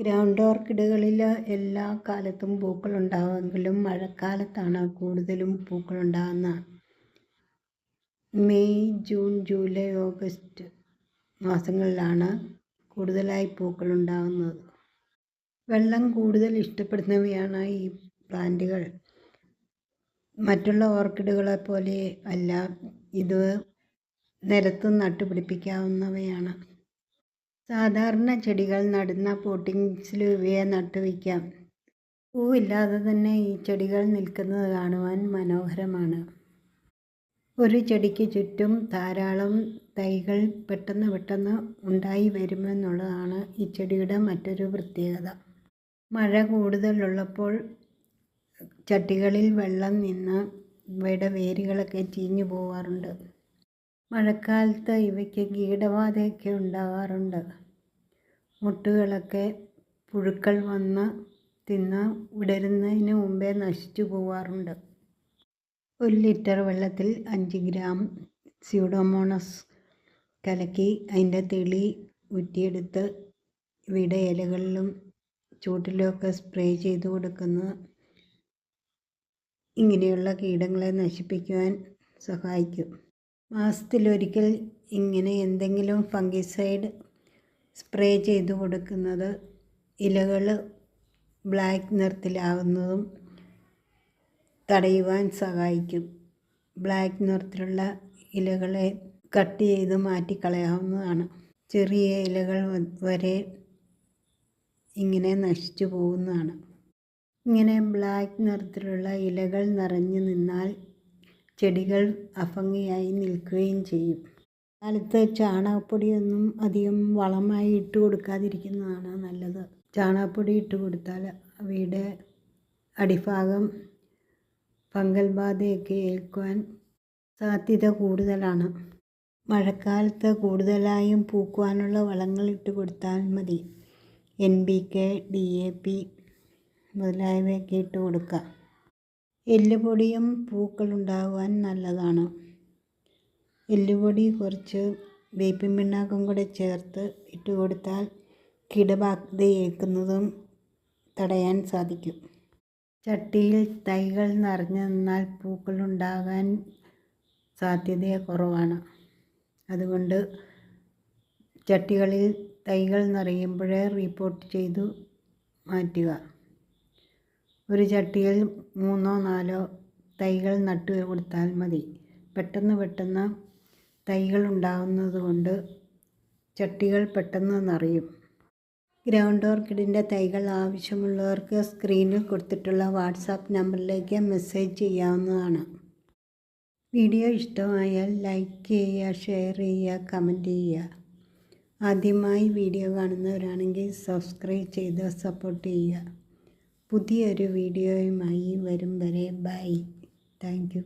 Ground ഓർക്കിഡുകളിൽ എല്ലാ കാലത്തും പൂക്കളുണ്ടാവുമെങ്കിലും മഴക്കാലത്താണ് കൂടുതലും പൂക്കളുണ്ടാകുന്നത്. മെയ്, ജൂൺ, ജൂലൈ, ഓഗസ്റ്റ് മാസങ്ങളിലാണ് കൂടുതലായി പൂക്കളുണ്ടാകുന്നത്. വെള്ളം കൂടുതൽ ഇഷ്ടപ്പെടുന്നവയാണ് ഈ പ്ലാന്റുകൾ. മറ്റുള്ള ഓർക്കിഡുകളെ പോലെ അല്ല, ഇത് നിലത്ത് നട്ടുപിടിപ്പിക്കാവുന്നവയാണ്. സാധാരണ ചെടികൾ നടുന്ന പോട്ടിങ്സിൽ ഇവയെ നട്ടുവയ്ക്കാം. പൂവില്ലാതെ തന്നെ ഈ ചെടികൾ നിൽക്കുന്നത് കാണുവാൻ മനോഹരമാണ്. ഒരു ചെടിക്ക് ചുറ്റും ധാരാളം തൈകൾ പെട്ടെന്ന് ഉണ്ടായി വരുമെന്നുള്ളതാണ് ഈ ചെടിയുടെ മറ്റൊരു പ്രത്യേകത. മഴ കൂടുതലുള്ളപ്പോൾ ചട്ടികളിൽ വെള്ളം നിന്ന് ഇവയുടെ വേരുകളൊക്കെ ചീഞ്ഞു പോകാറുണ്ട്. മഴക്കാലത്ത് ഇവയ്ക്ക് കീടബാധയൊക്കെ ഉണ്ടാകാറുണ്ട്. മുട്ടുകളൊക്കെ പുഴുക്കൾ വന്ന് തിന്ന് വിടരുന്നതിന് മുമ്പേ നശിച്ചു പോകാറുണ്ട്. 1 ലിറ്റർ വെള്ളത്തിൽ 5 ഗ്രാം സ്യൂഡോമോണസ് കലക്കി അതിൻ്റെ തെളി ഊറ്റിയെടുത്ത് ഇവയുടെ ഇലകളിലും ചുവട്ടിലുമൊക്കെ സ്പ്രേ ചെയ്ത് കൊടുക്കുന്നത് ഇങ്ങനെയുള്ള കീടങ്ങളെ നശിപ്പിക്കുവാൻ സഹായിക്കും. മാസത്തിലൊരിക്കൽ ഇങ്ങനെ എന്തെങ്കിലും ഫംഗിസൈഡ് സ്പ്രേ ചെയ്ത് കൊടുക്കുന്നത് ഇലകൾ ബ്ലാക്ക് നിറത്തിലാകുന്നതും തടയുവാൻ സഹായിക്കും. ബ്ലാക്ക് നിറത്തിലുള്ള ഇലകളെ കട്ട് ചെയ്ത് മാറ്റിക്കളയാവുന്നതാണ്. ചെറിയ ഇലകൾ വരെ ഇങ്ങനെ നശിച്ചു പോകുന്നതാണ്. ഇങ്ങനെ ബ്ലാക്ക് നിറത്തിലുള്ള ഇലകൾ നിറഞ്ഞു നിന്നാൽ ചെടികൾ അഭംഗിയായി നിൽക്കുകയും ചെയ്യും. കാലത്ത് ചാണകപ്പൊടിയൊന്നും അധികം വളമായി ഇട്ട് കൊടുക്കാതിരിക്കുന്നതാണ് നല്ലത്. ചാണകപ്പൊടി ഇട്ട് കൊടുത്താൽ അവയുടെ അടിഭാഗം ഫംഗൽ ബാധയൊക്കെ ഏൽക്കുവാൻ സാധ്യത കൂടുതലാണ്. മഴക്കാലത്ത് കൂടുതലായും പൂക്കുവാനുള്ള വളങ്ങൾ ഇട്ട് കൊടുത്താൽ മതി. NPK, DAP മുതലായവയൊക്കെ ഇട്ട് കൊടുക്കുക. എല്ലുപൊടിയും പൂക്കളുണ്ടാകുവാൻ നല്ലതാണ്. എല്ലുപൊടി കുറച്ച് വേപ്പിൻ പിണ്ണാക്കും കൂടെ ചേർത്ത് ഇട്ട് കൊടുത്താൽ കീടബാധ ഏൽക്കുന്നതും തടയാൻ സാധിക്കും. ചട്ടിയിൽ തൈകൾ നിറഞ്ഞു നിന്നാൽ പൂക്കളുണ്ടാകാൻ സാധ്യത കുറവാണ്. അതുകൊണ്ട് ചട്ടികളിൽ തൈകൾ നിറയുമ്പോഴേ റിപ്പോർട്ട് ചെയ്തു മാറ്റുക. ഒരു ചട്ടിയിൽ 3-4 തൈകൾ നട്ടു കൊടുത്താൽ മതി. പെട്ടെന്ന് തൈകൾ ഉണ്ടാകുന്നത് കൊണ്ട് ചട്ടികൾ പെട്ടെന്ന് നിറയും. ഗ്രൗണ്ട് ഓർക്കിഡിൻ്റെ തൈകൾ ആവശ്യമുള്ളവർക്ക് സ്ക്രീനിൽ കൊടുത്തിട്ടുള്ള വാട്സാപ്പ് നമ്പറിലേക്ക് മെസ്സേജ് ചെയ്യാവുന്നതാണ്. വീഡിയോ ഇഷ്ടമായാൽ ലൈക്ക് ചെയ്യുക, ഷെയർ ചെയ്യുക, കമൻറ്റ് ചെയ്യുക. ആദ്യമായി വീഡിയോ കാണുന്നവരാണെങ്കിൽ സബ്സ്ക്രൈബ് ചെയ്ത് സപ്പോർട്ട് ചെയ്യുക. പുതിയൊരു വീഡിയോയുമായി വരും വരെ ബൈ. Thank you.